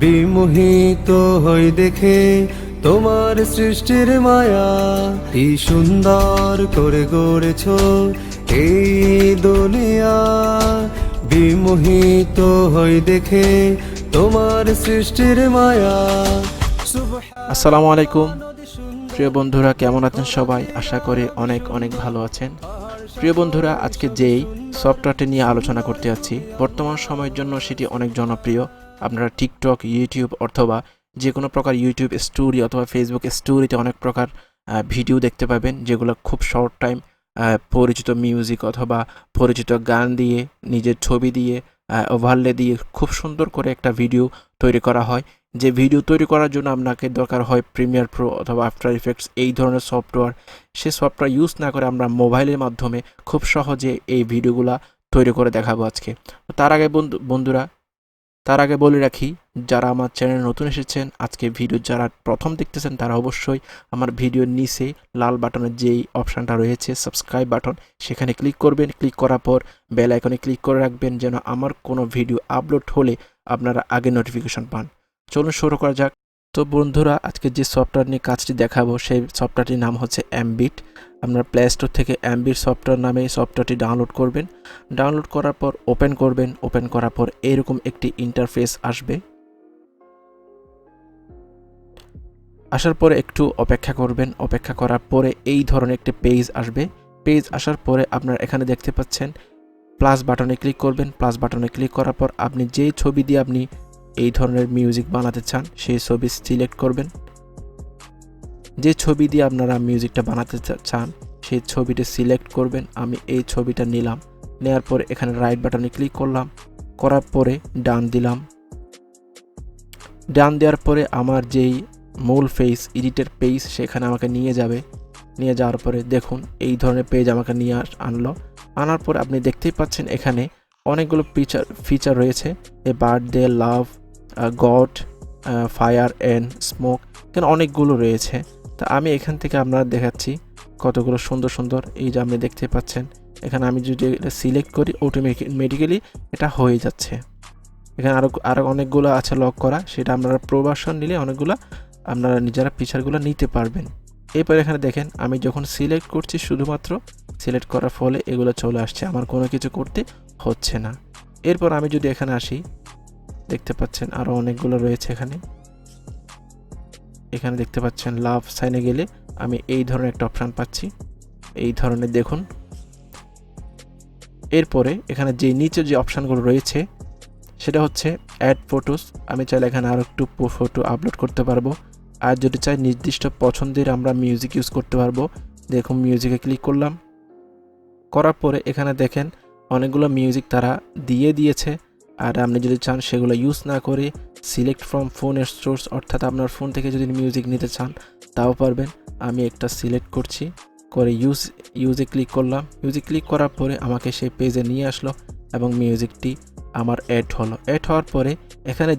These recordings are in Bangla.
বিমোহিত হই দেখে তোমার সৃষ্টির মায়া, কি সুন্দর করে গড়েছ এই দুনিয়া। বিমোহিত হই দেখে তোমার সৃষ্টির মায়া। আসসালামু আলাইকুম প্রিয় বন্ধুরা, কেমন আছেন সবাই? আশা করি অনেক অনেক ভালো আছেন। প্রিয় বন্ধুরা, আজকে যেই সফটওয়্যারটি নিয়ে আলোচনা করতে যাচ্ছি, বর্তমান সময়ের জন্য সেটি অনেক জনপ্রিয়। আপনারা টিকটক, ইউটিউব অথবা যে কোনো প্রকার ইউটিউব স্টোরি অথবা ফেসবুক স্টোরিতে অনেক প্রকার ভিডিও দেখতে পাবেন, যেগুলো খুব শর্ট টাইম পরিচিত মিউজিক অথবা পরিচিত গান দিয়ে, নিজের ছবি দিয়ে, ওভারলে দিয়ে খুব সুন্দর করে একটা ভিডিও তৈরি করা হয়। যে ভিডিও তৈরি করার জন্য আপনাকে দরকার হয় প্রিমিয়ার প্রো অথবা আফটার ইফেক্টস, এই ধরনের সফটওয়্যার। সে সফটওয়্যার ইউজ না করে আমরা মোবাইলের মাধ্যমে খুব সহজে এই ভিডিওগুলা তৈরি করে দেখাবো আজকে। তার আগে বন্ধুরা বলে রাখি, যারা আমার চ্যানেলে নতুন এসেছেন, আজকে ভিডিও যারা প্রথম দেখতেছেন, তারা অবশ্যই আমার ভিডিওর নিচে লাল বাটনের যেই অপশানটা রয়েছে সাবস্ক্রাইব বাটন, সেখানে ক্লিক করবেন। ক্লিক করার পর বেল আইকনে ক্লিক করে রাখবেন, যেন আমার কোনো ভিডিও আপলোড হলে আপনারা আগে নোটিফিকেশন পান। চলুন শুরু করা যাক। তো বন্ধুরা, আজকে যে সফটওয়্যার নিয়ে কাজটি দেখাবো, সেই সফটওয়্যারটির নাম হচ্ছে Mbit। আপনারা প্লে স্টোর থেকে Mbit সফটওয়্যার নামে এই সফটওয়্যারটি ডাউনলোড করবেন। ডাউনলোড করার পর ওপেন করবেন। ওপেন করার পর এরকম একটি ইন্টারফেস আসবে। আসার পরে একটু অপেক্ষা করবেন। অপেক্ষা করার পরে এই ধরনের একটি পেজ আসবে। পেজ আসার পরে আপনারা এখানে দেখতে পাচ্ছেন প্লাস বাটনে ক্লিক করবেন। প্লাস বাটনে ক্লিক করার পর আপনি যেই ছবি দিয়ে আপনি এই ধরনের মিউজিক বানাতে চান, সেই ছবি সিলেক্ট করবেন। যে ছবি দিয়ে আপনারা মিউজিকটা বানাতে চান, সেই ছবিটা সিলেক্ট করবেন। আমি এই ছবিটা নিলাম। নেওয়ার পরে এখানে রাইট বাটনে ক্লিক করলাম। করার পরে ডান দিলাম। ডান দেওয়ার পরে আমার যেই মূল পেজ, এডিটের পেজ, সেখানে আমাকে নিয়ে যাবে। নিয়ে যাওয়ার পরে দেখুন এই ধরনের পেজ আমাকে নিয়ে আনলো। আনার পরে আপনি দেখতেই পাচ্ছেন এখানে অনেকগুলো ফিচার রয়েছে। A birthday, love, god, fire and smoke, এখানে অনেকগুলো রয়েছে। তা আমি এখান থেকে আপনারা দেখাচ্ছি কতগুলো সুন্দর সুন্দর। এই যে আপনি দেখতে পাচ্ছেন, এখানে আমি যদি এটা সিলেক্ট করি, অটোমেটিক্যালি এটা হয়ে যাচ্ছে। এখানে আরও অনেকগুলো আছে লক করা, সেটা আপনারা প্রো ভার্সন নিলে অনেকগুলো আপনারা নিজেরা ফিচারগুলো নিতে পারবেন। এরপর এখানে দেখেন আমি যখন সিলেক্ট করছি, শুধুমাত্র সিলেক্ট করার ফলে এগুলো চলে আসছে, আমার কোনো কিছু করতে হচ্ছে না। এরপর আমি যদি এখানে আসি, দেখতে পাচ্ছেন আরও অনেকগুলো রয়েছে এখানে। এখানে দেখতে পাচ্ছেন লাভ সাইনে গেলে আমি এই ধরনের একটা অপশান পাচ্ছি, এই ধরনের দেখুন। এরপরে এখানে যে নিচে যে অপশানগুলো রয়েছে, সেটা হচ্ছে অ্যাড ফটোস। আমি চাইলে এখানে আরও একটু ফটো আপলোড করতে পারবো। আর যদি চাই নির্দিষ্ট পছন্দের আমরা মিউজিক ইউজ করতে পারবো। দেখুন মিউজিকে ক্লিক করলাম। করার পরে এখানে দেখেন অনেকগুলো মিউজিক তারা দিয়েছে। আর আপনি যদি চান সেগুলো ইউজ না করে সিলেক্ট ফ্রম ফোনের সোর্স, অর্থাৎ আপনার ফোন থেকে যদি মিউজিক নিতে চান তাও পারবেন। আমি একটা সিলেক্ট করছি, করে ইউজে ক্লিক করলাম। ইউজে ক্লিক করার পরে আমাকে সেই পেজে নিয়ে আসলো এবং মিউজিকটি আমার অ্যাড হলো। অ্যাড হওয়ার পরে এখানে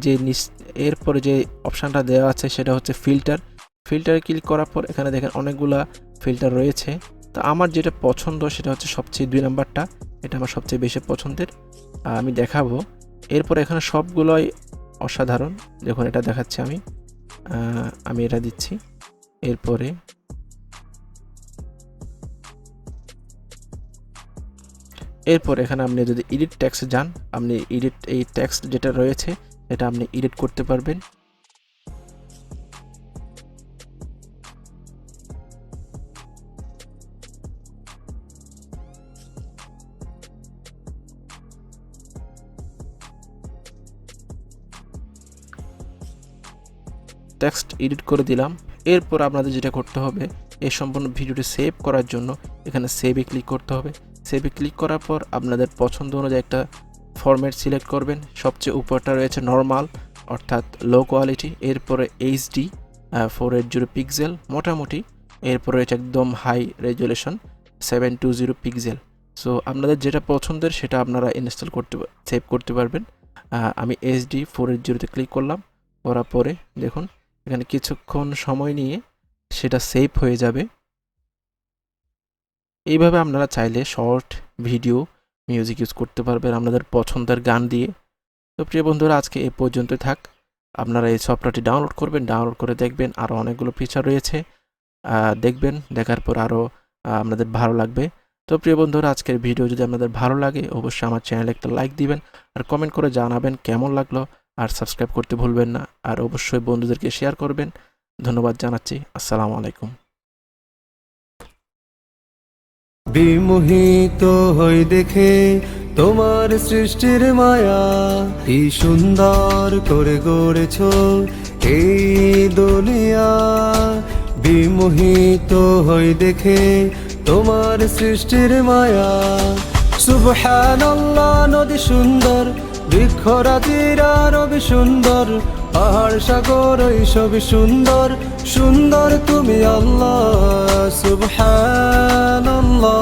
এরপরে যে অপশানটা দেওয়া আছে, সেটা হচ্ছে ফিল্টারে ক্লিক করার পর এখানে দেখেন অনেকগুলা ফিল্টার রয়েছে। তো আমার যেটা পছন্দ সেটা হচ্ছে সবচেয়ে 2 নাম্বারটা, এটা আমার সবচেয়ে বেশি পছন্দের, আমি দেখাবো। এরপর এখানে সবগুলোই অসাধারণ। দেখুন এটা দেখাচ্ছি আমি এটা দিচ্ছি। এরপরে এখানে আপনি যদি এডিট ট্যাক্সে যান, আপনি এই ট্যাক্স যেটা রয়েছে এটা আপনি এডিট করতে পারবেন। টেক্সট এডিট করে দিলাম। এরপর আপনাদের যেটা করতে হবে, এই সম্পূর্ণ ভিডিওটি সেভ করার জন্য এখানে সেভে ক্লিক করতে হবে। সেভে ক্লিক করার পর আপনাদের পছন্দ অনুযায়ী একটা ফরম্যাট সিলেক্ট করবেন। সবচেয়ে উপরটা রয়েছে নর্মাল, অর্থাৎ লো কোয়ালিটি। এরপরে এইচডি 480 পিক্সেল মোটামুটি। এরপরে রয়েছে একদম হাই রেজুলেশন 720 পিক্সেল। সো আপনাদের যেটা পছন্দের সেটা আপনারা সেভ করতে পারবেন। আমি এইচডি 480-তে ক্লিক করলাম। করার পরে দেখুন এখানে কিছুক্ষণ সময় নিয়ে সেটা সেভ হয়ে যাবে। এইভাবে আপনারা চাইলে শর্ট ভিডিও মিউজিক ইউজ করতে পারবেন আপনাদের পছন্দের গান দিয়ে। তো প্রিয় বন্ধুরা, আজকে এই পর্যন্তই থাক। আপনারা এই সফটওয়্যারটি ডাউনলোড করবেন, ডাউনলোড করে দেখবেন। আরও অনেকগুলো ফিচার রয়েছে, দেখবেন, দেখার পর আরও আপনাদের ভালো লাগবে। তো প্রিয় বন্ধুরা, আজকের ভিডিও যদি আপনাদের ভালো লাগে অবশ্যই আমার চ্যানেলে একটা লাইক দিবেন, আর কমেন্ট করে জানাবেন কেমন লাগলো, আর সাবস্ক্রাইব করতে ভুলবেন না, আর অবশ্যই বন্ধুদেরকে শেয়ার করবেন। ধন্যবাদ জানাচ্ছি। আসসালামু আলাইকুম। বিমোহিত হই দেখে তোমার সৃষ্টির মায়া, কি সুন্দর করে গড়েছ এই দুনিয়া। বিমোহিত হই দেখে তোমার সৃষ্টির মায়া। সুবহানাল্লাহ, নদী সুন্দর, বৃক্ষরাজিরা রবি সুন্দর, পাহাড় সাগর ওই সবই সুন্দর, সুন্দর তুমি আল্লাহ। সুবহানাল্লাহ।